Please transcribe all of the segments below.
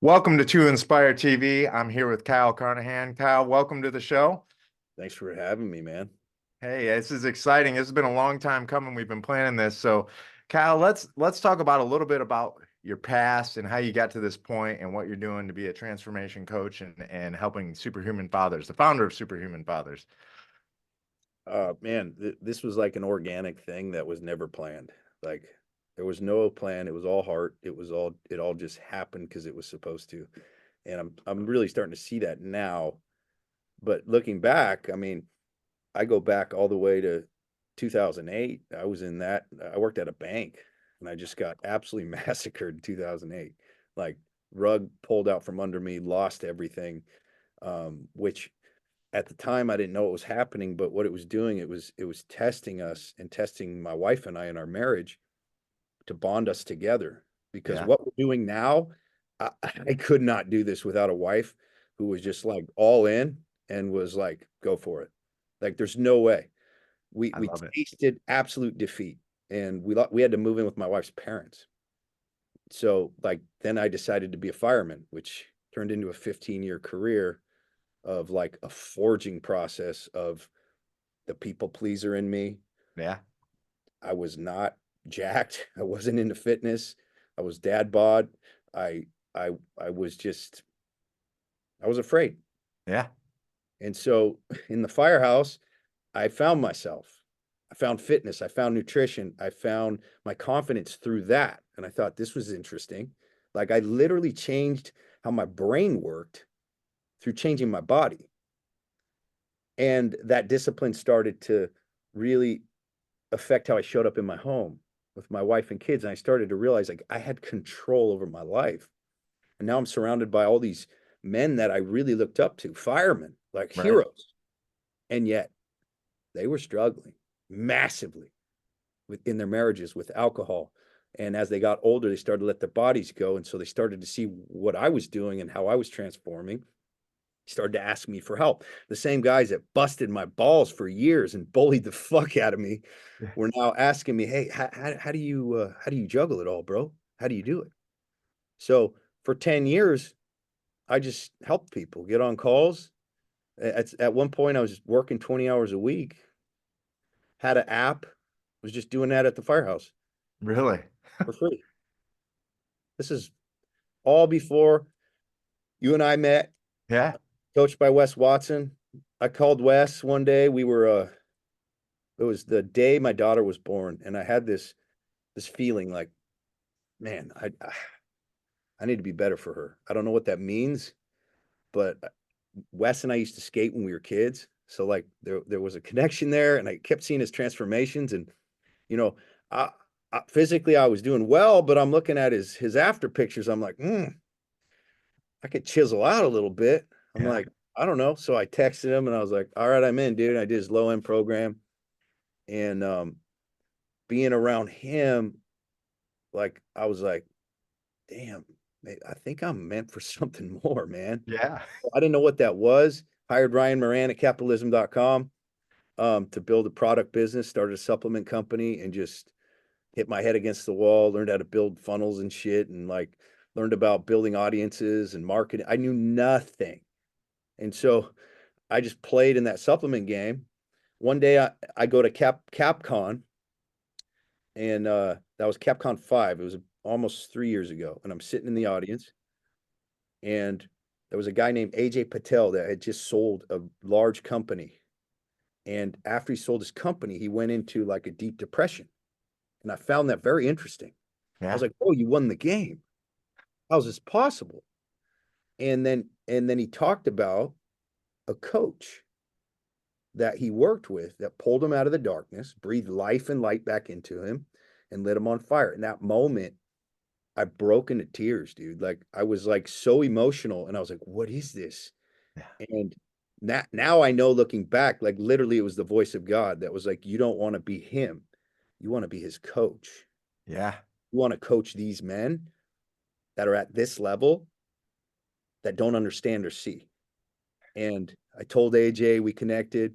Welcome to 2Inspire TV. I'm here with Kyle Carnohan. Kyle, welcome to the show. Thanks for having me, man. Hey, this is exciting. This has been a long time coming. We've been planning this. So, Kyle, let's talk about a little bit about your past and how you got to this point and what you're doing to be a transformation coach and helping superhuman fathers, the founder of Superhuman Fathers. Man, this was like an organic thing that was never planned. Like there was no plan. It was all heart. It all just happened because it was supposed to. And I'm really starting to see that now. But looking back, I mean, I go back all the way to 2008. I worked at a bank and I just got absolutely massacred in 2008. Like rug pulled out from under me, lost everything. Which at the time I didn't know what was happening, but what it was doing, it was testing us and testing my wife and I in our marriage to bond us together. Because Yeah, what we're doing now, I could not do this without a wife who was just like all in and was like, go for it. Like there's no way. I We love it. tasted absolute defeat and we had to move in with my wife's parents. So like then I decided to be a fireman, which turned into a 15-year career of like a forging process of the people pleaser in me. Yeah, I was not jacked. I wasn't into fitness. I was dad bod. I I was just I was afraid. yeah, And so in the firehouse, I found myself. I found fitness. I found nutrition. I found my confidence through that. And I thought this was interesting. Like I literally changed how my brain worked through changing my body. And that discipline started to really affect how I showed up in my home with my wife and kids. And I started to realize like I had control over my life. And now I'm surrounded by all these men that I really looked up to, firemen, like right. heroes. And yet they were struggling massively in their marriages with alcohol. And as they got older, they started to let their bodies go. And so they started to see what I was doing and how I was transforming. Started to ask me for help. The same guys that busted my balls for years and bullied the fuck out of me Yeah. were now asking me, "Hey, how do you juggle it all, bro? How do you do it?" So for 10 years, I just helped people get on calls. At one point, I was working 20 hours a week, had an app, was just doing that at the firehouse Really? for free. This is all before you and I met, Yeah, coached by Wes Watson. I called Wes one day. It was the day my daughter was born, and I had this feeling like, man, I need to be better for her. I don't know what that means, but Wes and I used to skate when we were kids. So like there was a connection there, and I kept seeing his transformations. And you know, I, physically I was doing well, but I'm looking at his after pictures. I'm like, I could chisel out a little bit. I'm yeah. like, I don't know. So I texted him and I was like, all right, I'm in, dude. I did his low end program, and being around him, like I was like, damn, I think I'm meant for something more, man. Yeah. I didn't know what that was. Hired Ryan Moran at capitalism.com to build a product business, started a supplement company, and just hit my head against the wall, learned how to build funnels and shit, and like learned about building audiences and marketing. I knew nothing. And so I just played in that supplement game. One day I go to Capcon, and that was Capcon 5. It was almost 3 years ago. And I'm sitting in the audience, and there was a guy named AJ Patel that had just sold a large company. And after he sold his company, he went into like a deep depression. And I found that very interesting. I was Yeah. like, oh, you won the game. How's this possible? And then he talked about a coach that he worked with that pulled him out of the darkness, breathed life and light back into him, and lit him on fire. In that moment, I broke into tears, dude. Like I was like so emotional, and I was like, "What is this?" Yeah. And now I know, looking back, like literally, it was the voice of God that was like, "You don't want to be him. You want to be his coach. Yeah. You want to coach these men that are at this level that don't understand or see." And I told AJ, we connected.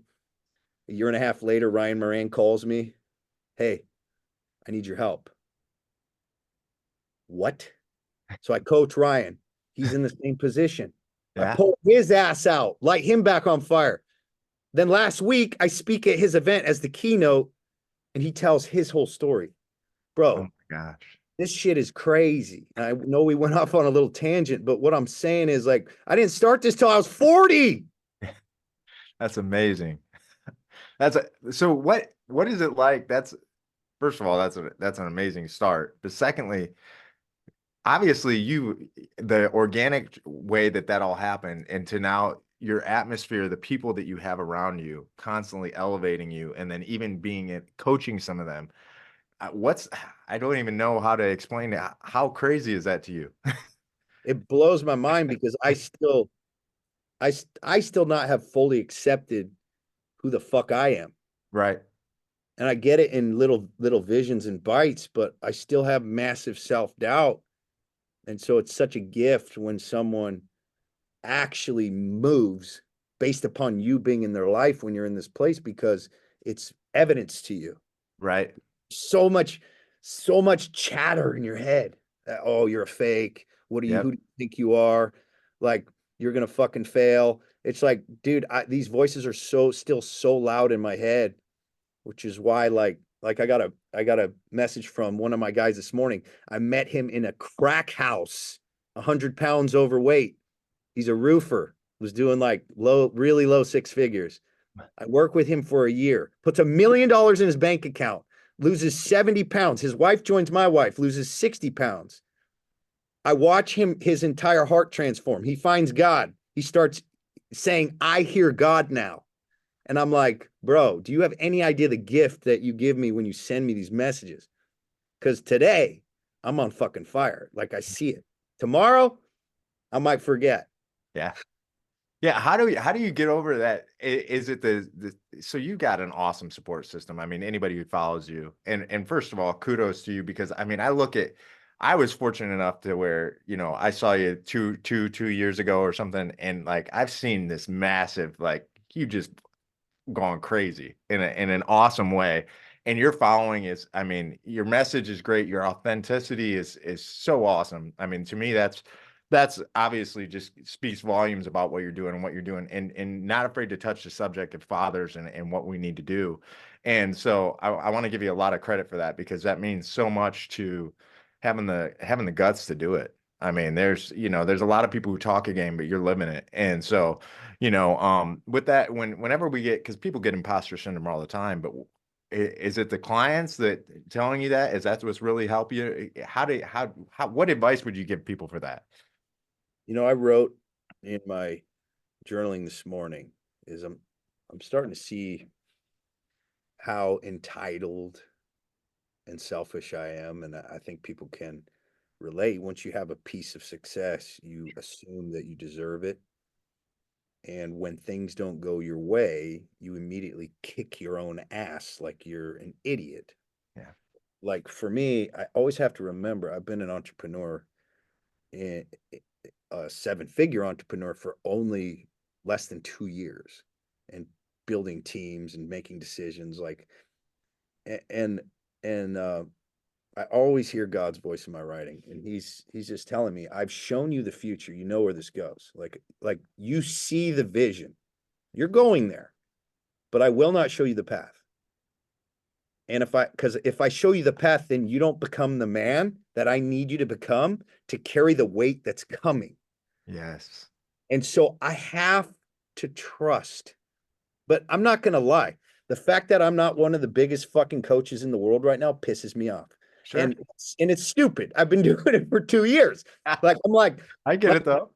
A year and a half later, Ryan Moran calls me. Hey, I need your help. What? So I coach Ryan. He's in the same position. I Yeah. pull his ass out, light him back on fire. Then last week, I speak at his event as the keynote, and he tells his whole story. Oh Bro, my gosh. this shit is crazy. I know we went off on a little tangent, but what I'm saying is like, I didn't start this till I was 40. That's amazing. So what is it like? That's first of all, that's an amazing start. But secondly, obviously the organic way that all happened and to now your atmosphere, the people that you have around you constantly elevating you and then even being coaching some of them. What's I don't even know how to explain it. How crazy is that to you? It blows my mind because I still not have fully accepted who the fuck I am. Right. And I get it in little visions and bites, but I still have massive self-doubt. And so it's such a gift when someone actually moves based upon you being in their life when you're in this place because it's evidence to you. Right. So much, so much chatter in your head. Oh, you're a fake. What are you? Who Yep. do you think you are? Like you're gonna fucking fail. It's like, dude, these voices are still so loud in my head, which is why like I got a message from one of my guys this morning. I met him in a crack house, 100 pounds overweight. He's a roofer, was doing like really low six figures. I work with him for a year, puts $1 million in his bank account, loses 70 pounds. His wife joins my wife, loses 60 pounds. I watch him, his entire heart transform. He finds God. He starts saying, I hear God now. And I'm like, bro, do you have any idea the gift that you give me when you send me these messages? Because today I'm on fucking fire. Like I see it. Tomorrow, I might forget. Yeah. Yeah, how do you get over that? Is it the so you got an awesome support system. I mean, anybody who follows you, and first of all, kudos to you because I mean, I was fortunate enough to where, I saw you 2 years ago or something, and like I've seen this massive, like you just gone crazy in an awesome way. And your following is, I mean, your message is great. Your authenticity is so awesome. I mean, to me, that's obviously just speaks volumes about what you're doing and what you're doing, and not afraid to touch the subject of fathers and what we need to do. And so I want to give you a lot of credit for that because that means so much to having the guts to do it. I mean, there's a lot of people who talk a game, but you're living it. And so with that, whenever we get, because people get imposter syndrome all the time, but is it the clients that telling you that? Is that what's really help you? What advice would you give people for that? I wrote in my journaling this morning is I'm starting to see how entitled and selfish I am. And I think people can relate. Once you have a piece of success, you assume that you deserve it. And when things don't go your way, you immediately kick your own ass like you're an idiot. Yeah. Like for me, I always have to remember I've been an entrepreneur, and a seven-figure entrepreneur for only less than 2 years and building teams and making decisions like and and I always hear God's voice in my writing, and he's just telling me, I've shown you the future. You know where this goes. Like you see the vision. You're going there, but I will not show you the path. And because if I show you the path, then you don't become the man that I need you to become to carry the weight that's coming. Yes. And so I have to trust. But I'm not going to lie. The fact that I'm not one of the biggest fucking coaches in the world right now pisses me off. Sure. And it's stupid. I've been doing it for 2 years. Like I'm I get like it though.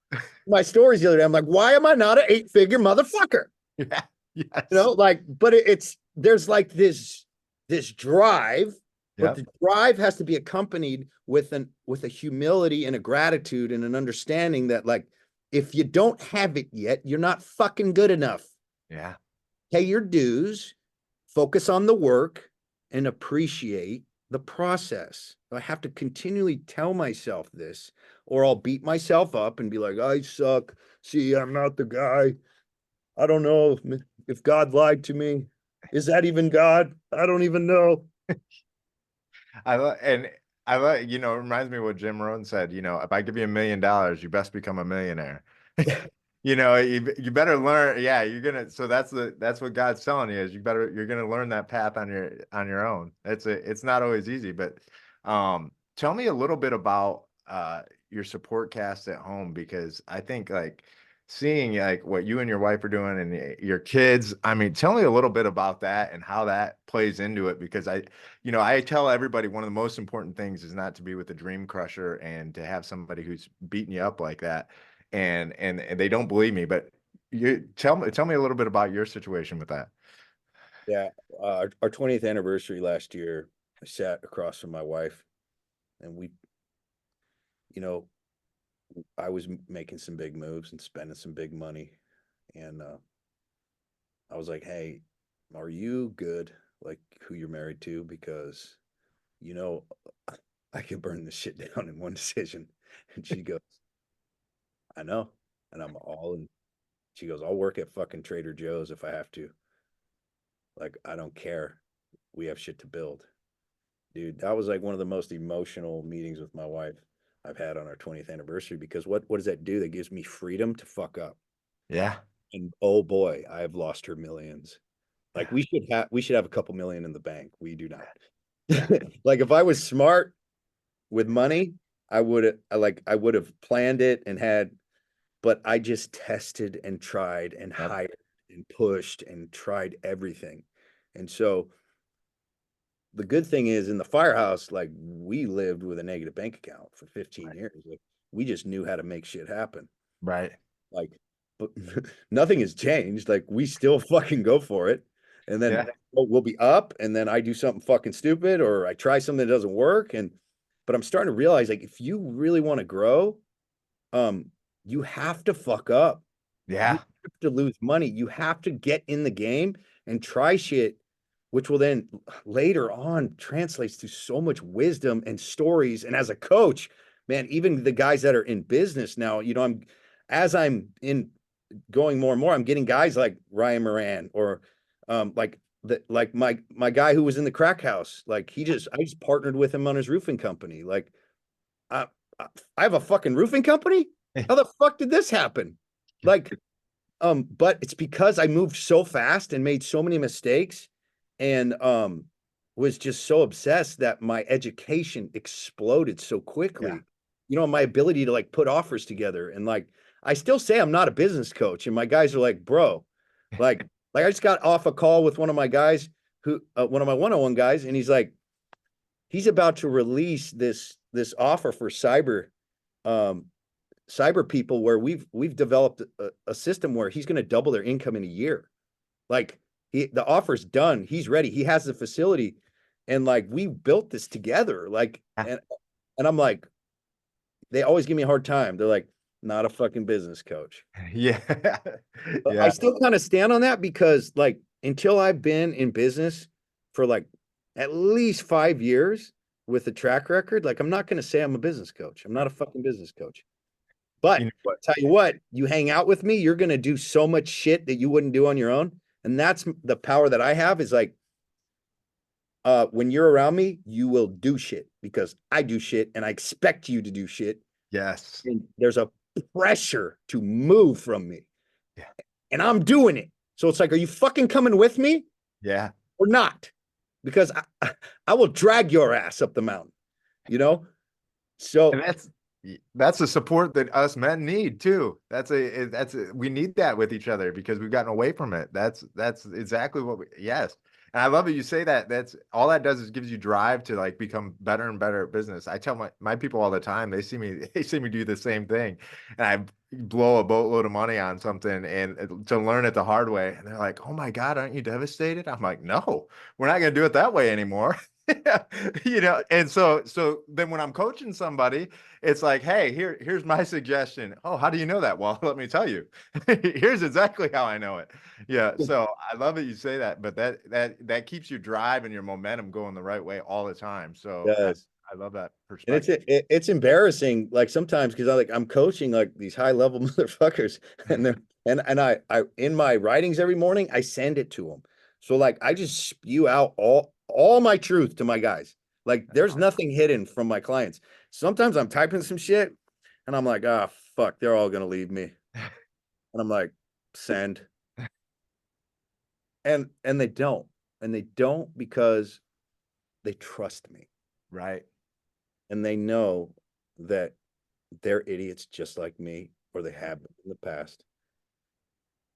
my stories the other day. I'm like, why am I not an 8-figure motherfucker? Yeah. Yes. Like, but it's there's like this drive, but Yep. the drive has to be accompanied with a humility and a gratitude and an understanding that like if you don't have it yet, you're not fucking good enough. Yeah. Pay your dues, focus on the work, and appreciate the process. I have to continually tell myself this, or I'll beat myself up and be like, I suck. See, I'm not the guy. I don't know if God lied to me. Is that even God? I don't even know. And I like, it reminds me of what Jim Rohn said, if I give you $1 million, you best become a millionaire. You better learn. Yeah, so that's what God's telling you is you're gonna learn that path on your own. It's not always easy, but tell me a little bit about your support cast at home, because I think like seeing like what you and your wife are doing and your kids, I mean, tell me a little bit about that and how that plays into it, because I tell everybody one of the most important things is not to be with a dream crusher and to have somebody who's beating you up like that. And they don't believe me, but you tell me a little bit about your situation with that. Yeah, our 20th anniversary last year, I sat across from my wife, and you know, I was making some big moves and spending some big money, and I was like, "Hey, are you good? Like who you're married to? Because you know, I could burn this shit down in one decision." And she goes, "I know," and I'm all in. She goes, "I'll work at fucking Trader Joe's if I have to. Like, I don't care. We have shit to build." Dude, that was like one of the most emotional meetings with my wife I've had on our 20th anniversary, because what does that do? That gives me freedom to fuck up. Yeah. And oh boy, I have lost her millions. Like we should have a couple million in the bank. We do not. Like if I was smart with money, I would have planned it and had, but I just tested and tried and Yep. hired and pushed and tried everything. And so the good thing is in the firehouse, like we lived with a negative bank account for 15 Right. years. Like we just knew how to make shit happen. Right. Like, but nothing has changed. Like we still fucking go for it. And then Yeah. we'll be up and then I do something fucking stupid or I try something that doesn't work. But I'm starting to realize like if you really want to grow, um, you have to fuck up. You Yeah. have to lose money. You have to get in the game and try shit, which will then later on translates to so much wisdom and stories. And as a coach, man, even the guys that are in business now, I'm in going more and more, I'm getting guys like Ryan Moran or like my guy who was in the crack house. Like I just partnered with him on his roofing company. Like I, I have a fucking roofing company. How the fuck did this happen? Like, but it's because I moved so fast and made so many mistakes and was just so obsessed that my education exploded so Yeah. quickly. My ability to like put offers together and like I still say I'm not a business coach and my guys are like, "Bro, like I just got off a call with one of my guys who one of my one-on-one guys and he's about to release this offer for um cyber people where we've developed a system where he's going to double their income in a year. Like the offer's done, he's ready, he has the facility, and like we built this together. Like Yeah. and I'm like, they always give me a hard time. They're like, not a fucking business coach. Yeah. But I Yeah. still kind of stand on that because like until I've been in business for like at least 5 years with a track record, like I'm not going to say I'm a business coach. I'm not a fucking business coach. You But know what? tell you what, you hang out with me, you're going to do so much shit that you wouldn't do on your own. And that's the power that I have is like, when you're around me, you will do shit because I do shit and I expect you to do shit. Yes. And there's a pressure to move from me Yeah. and I'm doing it. So it's like, are you fucking coming with me Yeah. or not? Because I will drag your ass up the mountain, you know? And So that's the support that us men need too. We need that with each other because we've gotten away from it. That's exactly yes. And I love it you say that. That's all that does is gives you drive to like become better and better at business. I tell my people all the time, they see me they see me do the same thing and I blow a boatload of money on something and to learn it the hard way. And they're like, "Oh my God, aren't you devastated?" I'm like, "No, we're not going to do it that way anymore." Yeah, and so then when I'm coaching somebody, it's like, hey, here's my suggestion. Oh, how do you know that? Well, let me tell you. Here's exactly how I know it. Yeah, so I love that you say that, but that keeps your drive and your momentum going the right way all the time. So yes. I love that And perspective. it's embarrassing, like sometimes because I'm coaching like these high level motherfuckers, and they're and I in my writings every morning I send it to them. So like I just spew out all my truth to my guys. Like there's nothing hidden from my clients. Sometimes I'm typing some shit and I'm like, ah, fuck, they're all gonna leave me. And I'm like, send. And they don't. And they don't because they trust me. Right. And they know that they're idiots just like me, or they have been in the past,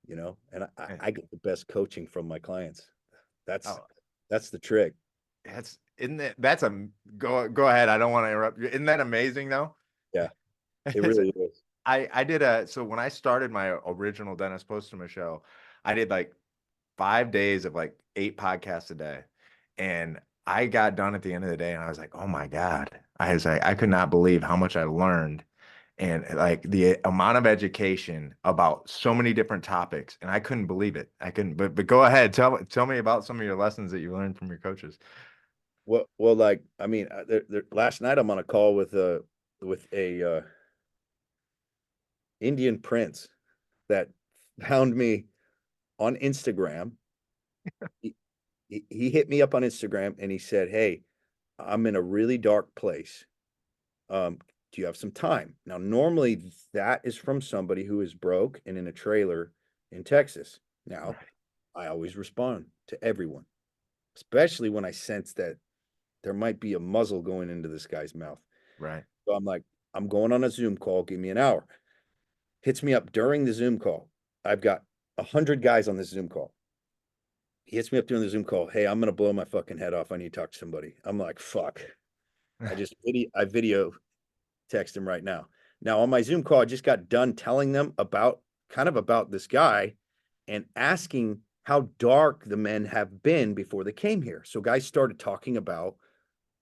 and Eh, I get the best coaching from my clients. That's Oh, that's the trick. that's isn't that that's a go ahead. I don't want to interrupt you. Isn't that amazing though? Yeah, it It's really is. I did a so when I started my original Dennis Postuma show, I did like 5 days of like 8 podcasts a day. And I got done at the end of the day and I was like, oh my God. I was like, I could not believe how much I learned and like the amount of education about so many different topics. And I couldn't believe it. I couldn't, but go ahead. Tell me about some of your lessons that you learned from your coaches. Well, like I mean, last night I'm on a call with a Indian prince that found me on Instagram. He, he hit me up on Instagram and he said, "Hey, I'm in a really dark place. Do you have some time?" Now, normally that is from somebody who is broke and in a trailer in Texas. Now, Right. I always respond to everyone, especially when I sense that there might be a muzzle going into this guy's mouth. Right. So I'm like, I'm going on a Zoom call. Give me an hour. Hits me up during the Zoom call. I've got 100 guys on this Zoom call. He hits me up during the Zoom call. Hey, I'm gonna blow my fucking head off. I need to talk to somebody. I'm like, fuck. I video text him right now. Now on my Zoom call, I just got done telling them about this guy and asking how dark the men have been before they came here. So guys started talking about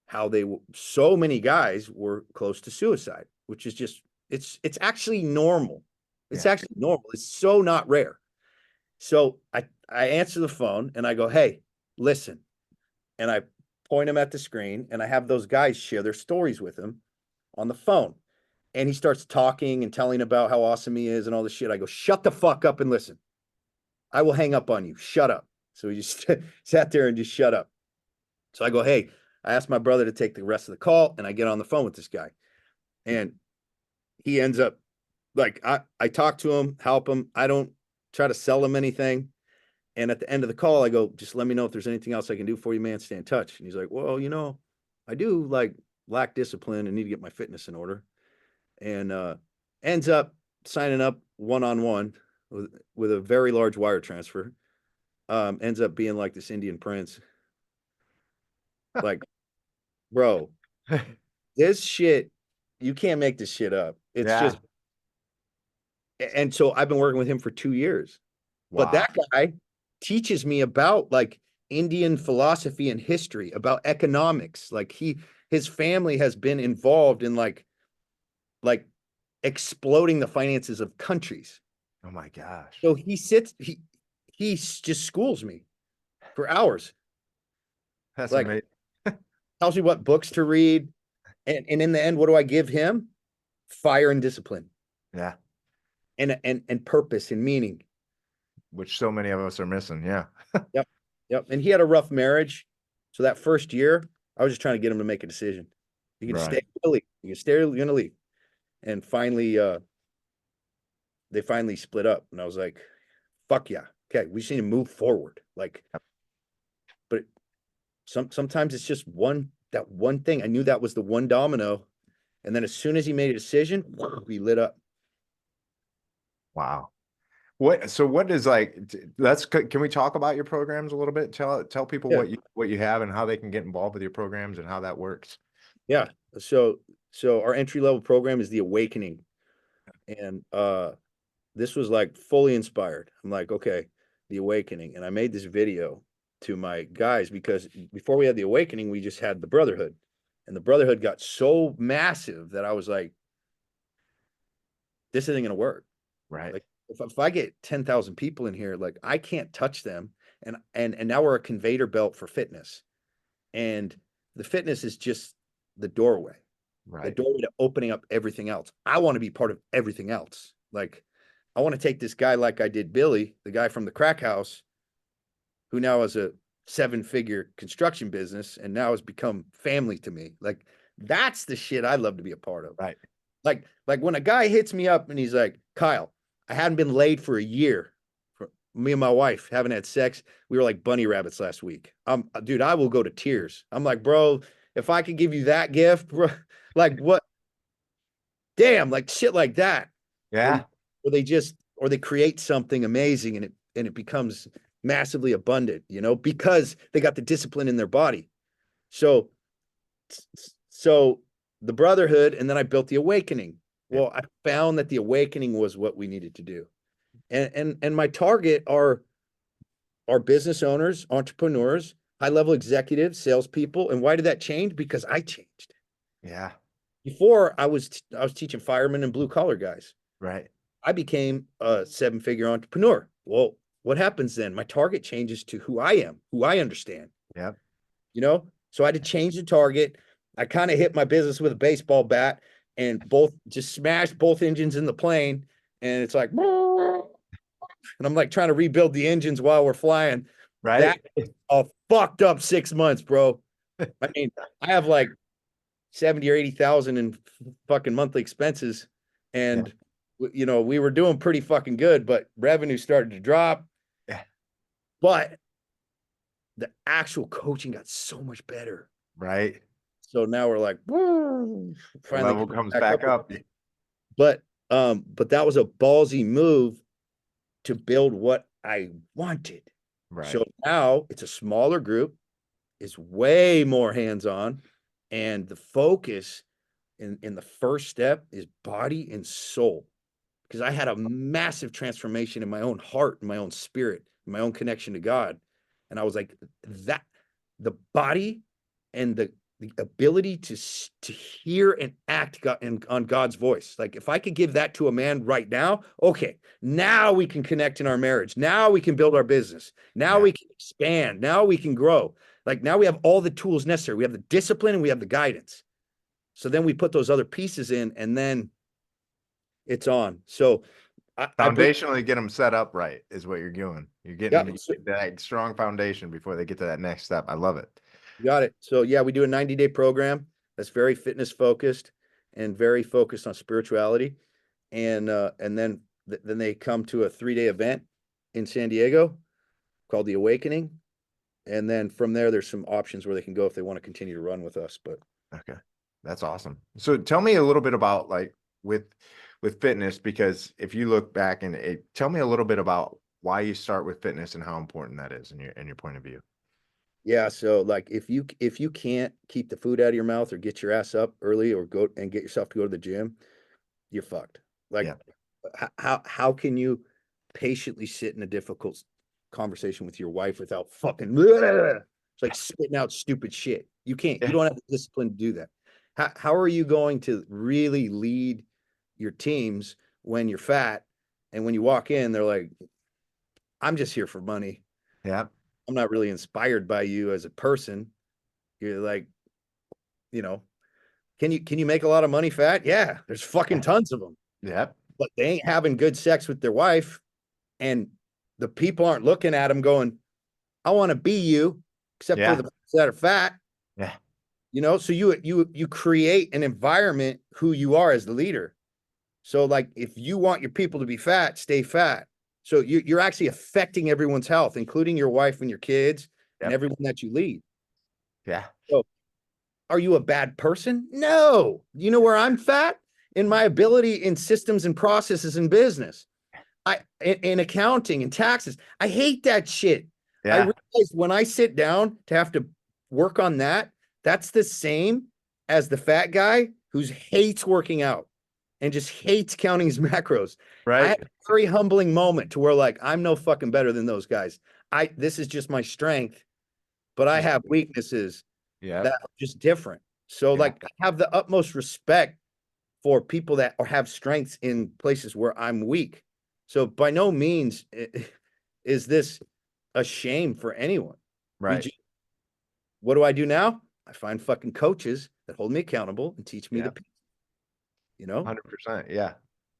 how so many guys were close to suicide, which is just it's actually normal. It's Yeah. actually normal. It's so not rare. So I answer the phone and I go, "Hey, listen." And I point him at the screen and I have those guys share their stories with him on the phone. And he starts talking and telling about how awesome he is and all this shit. I go, "Shut the fuck up and listen. I will hang up on you. Shut up." So he just sat there and just shut up. So I go, "Hey," I asked my brother to take the rest of the call and I get on the phone with this guy. And he ends up like, I talk to him, help him. I don't try to sell him anything. And at the end of the call, I go, "Just let me know if there's anything else I can do for you, man. Stay in touch." And he's like, "Well, I do like lack discipline and need to get my fitness in order." And ends up signing up one-on-one with a very large wire transfer. Ends up being like this Indian prince. Like, bro, this shit, you can't make this shit up. It's Yeah. just, and so I've been working with him for 2 years. But Wow. that guy teaches me about like Indian philosophy and history, about economics. Like his family has been involved in like exploding the finances of countries. Oh my gosh. So he just schools me for hours. That's Like amazing. tells me what books to read. And in the end, what do I give him? Fire and discipline Yeah. and purpose and meaning. Which so many of us are missing. Yeah. Yep. Yep. And he had a rough marriage. So that first year, I was just trying to get him to make a decision. You can stay, Right. you're gonna leave. You can stay, you're gonna leave. And finally, they finally split up. And I was like, fuck yeah. Okay, we just need to move forward. Like, but sometimes it's just that one thing. I knew that was the one domino. And then as soon as he made a decision, we lit up. Wow. So what is like can we talk about your programs a little bit? Tell people Yeah. what you have and how they can get involved with your programs and how that works. Yeah. So our entry level program is the Awakening. And this was like fully inspired. I'm like, okay, the Awakening. And I made this video to my guys because before we had the Awakening, we just had the Brotherhood. And the Brotherhood got so massive that I was like, this isn't gonna work. Right. Like if I get 10,000 people in here, like I can't touch them. And now we're a conveyor belt for fitness. And the fitness is just the doorway, the Right. doorway to opening up everything else. I want to be part of everything else. Like I want to take this guy like I did Billy, the guy from the crack house, who now has a 7-figure construction business, and now it's become family to me. Like that's the shit I love to be a part of. Right. Like when a guy hits me up and he's like, Kyle, I hadn't been laid for a year. For me and my wife haven't had sex. We were like bunny rabbits last week. Dude, I will go to tears. I'm like, bro, if I could give you that gift, bro, like what? Damn, like shit like that. Or, Yeah. or they just, or they create something amazing and it becomes massively abundant, because they got the discipline in their body. So, so the brotherhood, and then I built the awakening. Yep. Well, I found that the awakening was what we needed to do. And my target are business owners, entrepreneurs, high-level executives, salespeople. And why did that change? Because I changed. Yeah. Before I was teaching firemen and blue collar guys. Right. I became a 7-figure entrepreneur. Well, what happens then? My target changes to who I am, who I understand. Yep. So I had to change the target. I kind of hit my business with a baseball bat and both just smashed both engines in the plane. And it's like, and I'm like trying to rebuild the engines while we're flying. That Right. a fucked up 6 months, bro. I mean, I have like 70 or 80,000 in fucking monthly expenses. Yeah. And we were doing pretty fucking good, but revenue started to drop. Yeah. But the actual coaching got so much better. Right. So now we're like, woo, The finally level comes back up. up. But that was a ballsy move to build what I wanted. Right. So now it's a smaller group, it's way more hands-on, and the focus in the first step is body and soul. Because I had a massive transformation in my own heart, in my own spirit, in my own connection to God. And I was like, that the body and the ability to hear and act on God's voice. Like if I could give that to a man right now, okay, now we can connect in our marriage. Now we can build our business. Now Yeah. we can expand. Now we can grow. Like now we have all the tools necessary. We have the discipline and we have the guidance. So then we put those other pieces in and then it's on. So I believe, Foundationally get them set up right is what you're doing. You're yeah, getting that strong foundation before they get to that next step. I love it. you got it. So yeah, we do a 90-day program that's very fitness focused and very focused on spirituality. And then they come to a 3-day event in San Diego called the Awakening. And then from there, there's some options where they can go if they want to continue to run with us. But Okay. That's awesome. So tell me a little bit about like with fitness, because if you look back and tell me a little bit about why you start with fitness and how important that is in your point of view. yeah, so like if you can't keep the food out of your mouth or get your ass up early or go and get yourself to go to the gym, you're fucked. Like Yeah. how can you patiently sit in a difficult conversation with your wife without fucking it's like spitting out stupid shit. You Yeah. don't have the discipline to do that. How are you going to really lead your teams when you're fat and when you walk in, they're like, I'm just here for money. Yeah. I'm not really inspired by you as a person. You're like, you know, can you make a lot of money fat? Yeah, there's fucking tons of them. Yeah. But they ain't having good sex with their wife, and the people aren't looking at them going, I want to be you, except for Yeah. the ones that are fat. Yeah. So you create an environment who you are as the leader. So like if you want your people to be fat, stay fat. So you're actually affecting everyone's health, including your wife and your kids and Yep. everyone that you lead. Yeah. So are you a bad person? No. You know where I'm fat? In my ability in systems and processes in business. In accounting and taxes. I hate that shit. I Yeah. realize when I sit down to have to work on that, that's the same as the fat guy who hates working out and just hates counting his macros. I Right. had a very humbling moment to where like I'm no fucking better than those guys. This is just my strength, but I Just have weaknesses yeah. that are just different. So Yeah. like I have the utmost respect for people that have strengths in places where I'm weak. So by no means is this a shame for anyone. Right. What do I do now? I find fucking coaches that hold me accountable and teach me Yeah. you know? 100%. Yeah.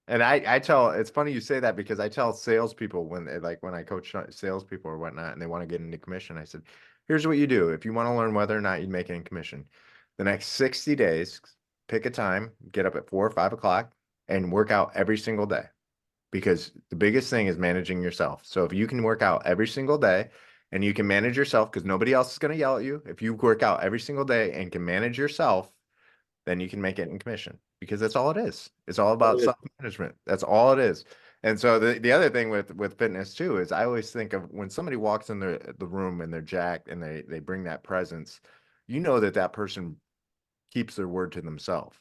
And I tell, it's funny you say that because I tell salespeople when they like when I coach salespeople or whatnot and they want to get into commission, I said, Here's what you do. If you want to learn whether or not you'd make any commission, the next 60 days, pick a time, get up at 4 or 5 o'clock and work out every single day. Because the biggest thing is managing yourself. So if you can work out every single day and you can manage yourself, because nobody else is going to yell at you. If you work out every single day and can manage yourself, then you can make it in commission because that's all it is. It's all about self-management. That's all it is. And so the other thing with fitness too is I always think of when somebody walks in the room and they're jacked and they bring that presence, you know that that person keeps their word to themselves.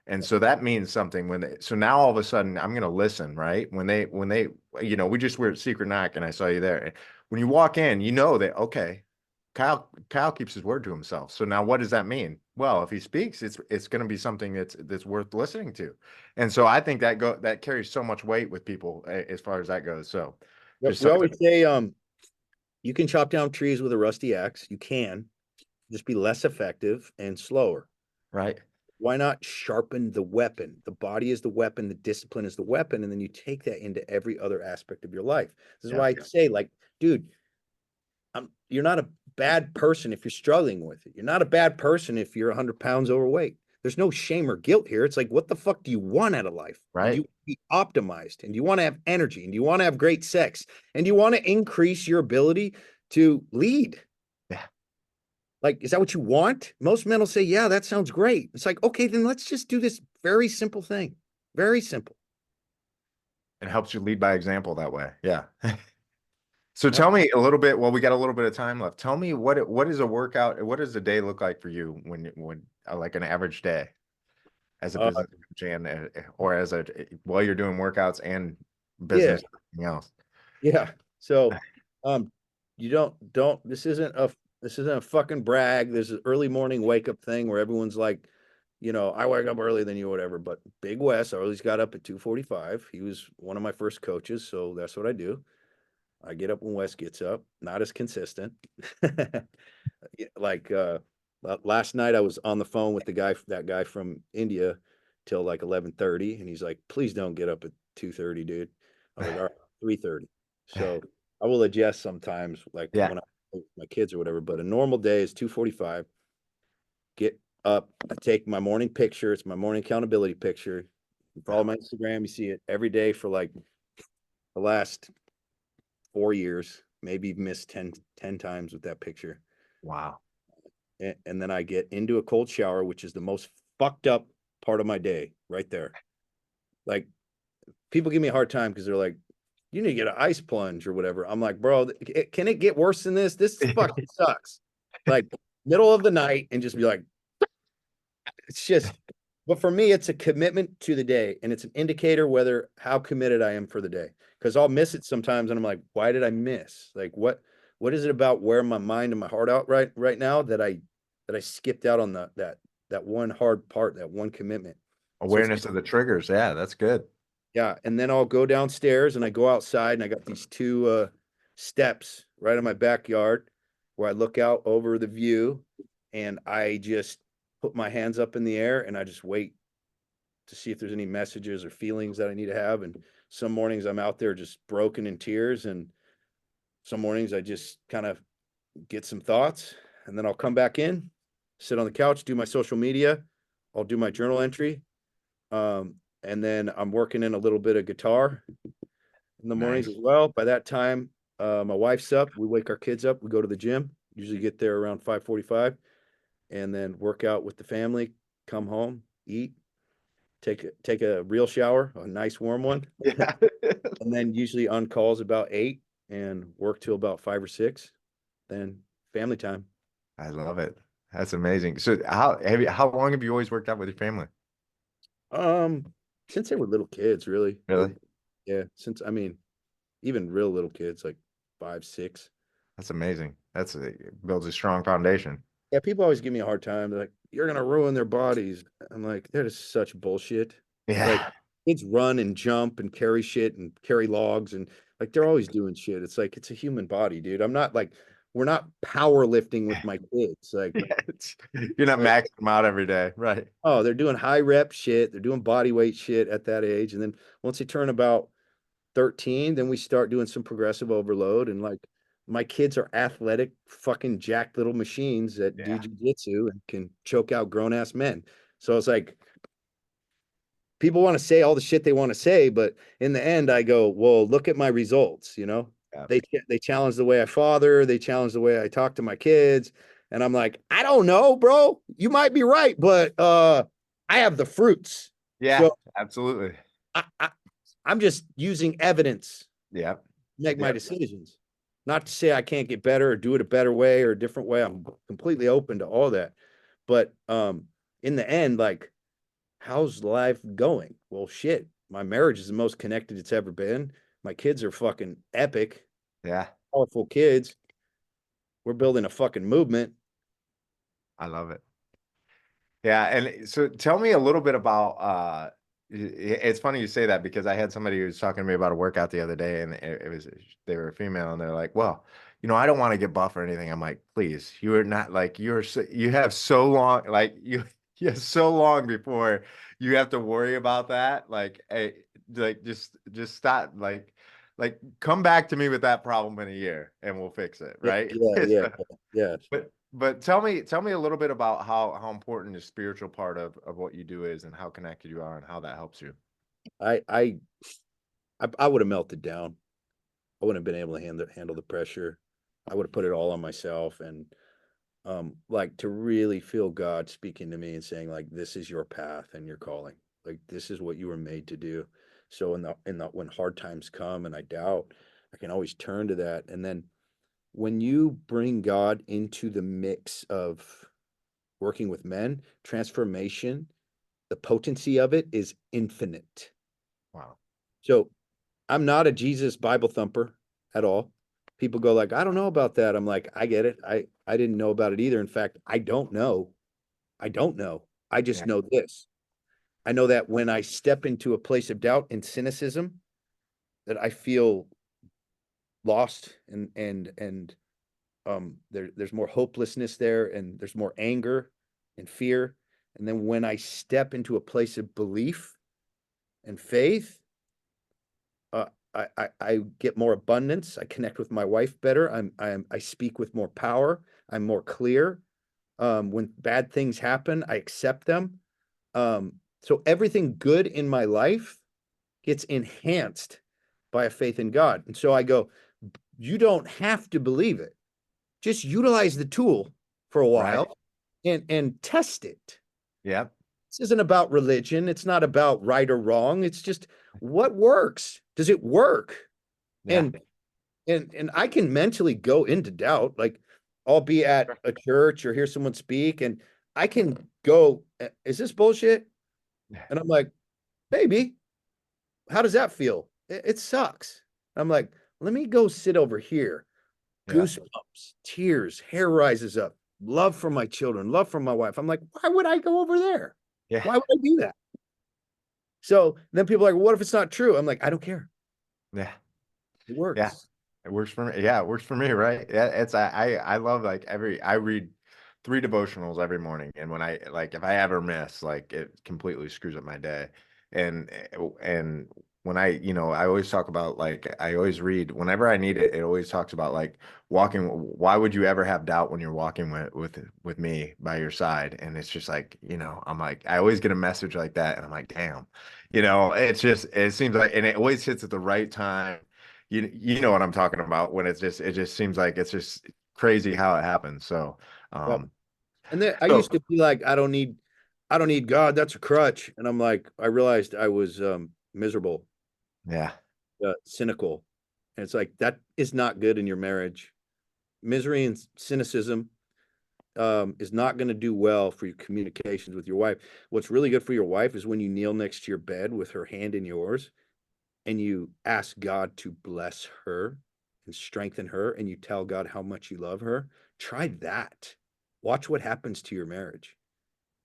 And so that means something when so now all of a sudden I'm going to listen, right? When they, we just were at Secret Knock and I saw you there. When you walk in, you know that, okay, Kyle keeps his word to himself. So now what does that mean? Well, if he speaks, it's going to be something that's worth listening to. And so I think that carries so much weight with people as far as that goes. So Yep. just We something, always say, you can chop down trees with a rusty axe. You can just be less effective and slower. right? Why not sharpen the weapon? The body is the weapon, the discipline is the weapon, and then you take that into every other aspect of your life. This is Yeah. why I say, like, dude, you're not a bad person if you're struggling with it. You're not a bad person if you're 100 pounds overweight. There's no shame or guilt here. It's like, what the fuck do you want out of life? And do Right. you be optimized? And do you want to have energy? And do you want to have great sex? And do you want to increase your ability to lead? Yeah. Like, is that what you want? Most men will say, yeah, that sounds great. It's like, okay, then let's just do this very simple thing. Very simple. It helps you lead by example that way. Yeah. So Yep. tell me a little bit. Well, we got a little bit of time left. Tell me what is a workout? What does a day look like for you when like an average day as a Uh, business coach and or as a while you're doing workouts and yeah. business and everything else. Yeah. So, you don't, this isn't a fucking brag. There's an early morning wake up thing where everyone's like, I wake up earlier than you, whatever. But Big Wes always got up at 2:45. He was one of my first coaches. So that's what I do. I get up when Wes gets up, not as consistent. Like, last night I was on the phone with that guy from India till like 11:30. And he's like, please don't get up at 2:30, dude. I was like, all right, 3:30. So I will adjust sometimes, like Yeah. when I with my kids or whatever, but a normal day is 2:45. Get up, I take my morning picture. It's my morning accountability picture. You follow my Instagram, you see it every day for like the last 4 years. Maybe you've missed 10 times with that picture. Wow. And then I get into a cold shower, which is the most fucked up part of my day right there. Like, people give me a hard time because they're like, you need to get an ice plunge or whatever. I'm like, bro, can it get worse than this? This fucking sucks. Like, middle of the night and just be like, it's just, but for me, it's a commitment to the day and it's an indicator whether how committed I am for the day. Because I'll miss it sometimes and I'm like, why did I miss? Like, what is it about where my mind and my heart out right now that I skipped out on that one hard part, that one commitment. So it's Awareness of the triggers. Yeah, that's good. yeah, and then I'll go downstairs and I go outside and I got these two steps right in my backyard where I look out over the view and I just put my hands up in the air and I just wait to see if there's any messages or feelings that I need to have. And some mornings I'm out there just broken in tears, and some mornings I just kind of get some thoughts, and then I'll come back in, sit on the couch, do my social media. I'll do my journal entry. And then I'm working in a little bit of guitar in the mornings Nice. as well. By that time, my wife's up. We wake our kids up. We go to the gym. Usually get there around 5:45, and then work out with the family. Come home, eat, take a real shower, a nice warm one, Yeah. and then usually on calls about 8 and work till about 5 or 6. Then family time. I love it. That's amazing. So how long have you always worked out with your family? Um, since they were little kids, really. Really? Yeah, since I mean, even real little kids, like 5, 6. That's amazing. Builds a strong foundation. Yeah, people always give me a hard time. They're like, "You're gonna ruin their bodies." I'm like, that is such bullshit. Like, Yeah. kids run and jump and carry shit and carry logs and like they're always doing shit. It's like it's a human body, dude. I'm not like we're not powerlifting with my kids. Yeah, you're not Like, maxing them out every day. Right. oh, they're doing high rep shit. They're doing body weight shit at that age, and then once they turn about 13, then we start doing some progressive overload and like My kids are athletic, fucking jacked little machines that do Yeah. jujitsu and can choke out grown ass men. So it's like people want to say all the shit they want to say, but in the end, I go, well, look at my results. Yeah. They challenge the way I father, they challenge the way I talk to my kids, and I'm like, I don't know, bro. You might be right, but I have the fruits. Yeah, So absolutely. I I'm just using evidence Yep. to make my Yep. decisions. Not to say I can't get better or do it a better way or a different way. I'm completely open to all that. But in the end, like, how's life going? Well, shit. My marriage is the most connected it's ever been. My kids are fucking epic, Yeah. powerful kids. We're building a fucking movement. I love it. Yeah, and so tell me a little bit about it's funny you say that because I had somebody who was talking to me about a workout the other day and it was they were a female and they're like, "Well, I don't want to get buff or anything." I'm like, "Please, you are not like you have so long like you have so long before you have to worry about that. Like just stop like come back to me with that problem in a year and we'll fix it, Yeah, right?" yeah, yeah, yeah. But tell me a little bit about how important the spiritual part of what you do is and how connected you are and how that helps you. I I I would have melted down. I wouldn't have been able to handle the pressure. I would have put it all on myself and like to really feel God speaking to me and saying like this is your path and your calling. Like this is what you were made to do. So in the when hard times come and I doubt, I can always turn to that. And then when you bring God into the mix of working with men, transformation, the potency of it is infinite. Wow. So I'm not a Jesus Bible thumper at all. People go like, I don't know about that. I'm like, I get it. I didn't know about it either. In fact, I don't know. I don't know. I just Yeah. know this. I know that when I step into a place of doubt and cynicism, that I feel lost and there's more hopelessness there and there's more anger and fear. And then when I step into a place of belief and faith, uh, I get more abundance. I connect with my wife better. I speak with more power. I'm more clear. When bad things happen, I accept them. So everything good in my life gets enhanced by a faith in God. And so I go, you don't have to believe it. Just utilize the tool for a Right. while and test it. Yep. This isn't about religion. It's not about right or wrong. It's just what works. Does it work? Yeah. And and I can mentally go into doubt. Like I'll be at a church or hear someone speak, and I can go, is this bullshit? Yeah. And I'm like, maybe. How does that feel? It sucks. I'm like, let me go sit over here. Yeah. Goosebumps, tears, hair rises up, love for my children, love for my wife. I'm like, why would I go over there? Yeah. Why would I do that? So then people are like, well, what if it's not true? I'm like, I don't care. Yeah. It Yeah. works. It works for me. Yeah, it works for me, right? Yeah, I love like I read three devotionals every morning, and when I like if I ever miss, like it completely screws up my day. And when I always talk about like I always read whenever I need it. It always talks about like walking. Why would you ever have doubt when you're walking with me by your side? And it's just like I'm like I always get a message like that, and I'm like, damn, it's just it seems like, and it always hits at the right time. You know what I'm talking about when it just seems like it's just crazy how it happens. So Yep. um And then I so used to be like, I don't need God. That's a crutch. And I'm like, I realized I was miserable, yeah, cynical. And it's like, that is not good in your marriage. Misery and cynicism is not going to do well for your communications with your wife. What's really good for your wife is when you kneel next to your bed with her hand in yours and you ask God to bless her and strengthen her and you tell God how much you love her. Try that. Watch what happens to your marriage.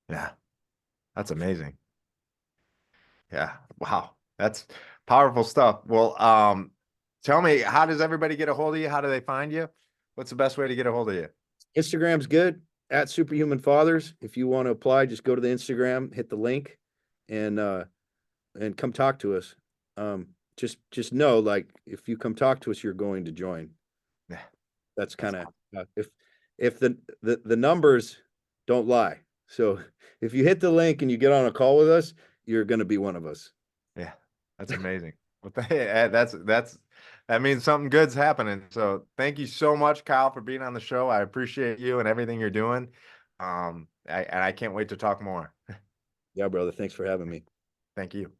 yeah, that's amazing. Yeah, wow, that's powerful stuff. Well, tell me, how does everybody get a hold of you? How do they find you? What's the best way to get a hold of you? Instagram's good at Superhuman Fathers. If you want to apply, just go to the Instagram, hit the link, and and come talk to us. Just know, like, if you come talk to us, you're going to join. Yeah. That's That's kind of, awesome. if the numbers don't lie. So if you hit the link and you get on a call with us, you're going to be one of us. Yeah, that's amazing. Well, that means something good's happening. So thank you so much, Kyle, for being on the show. I appreciate you and everything you're doing. And I can't wait to talk more. Yeah, brother. Thanks for having me. Thank you.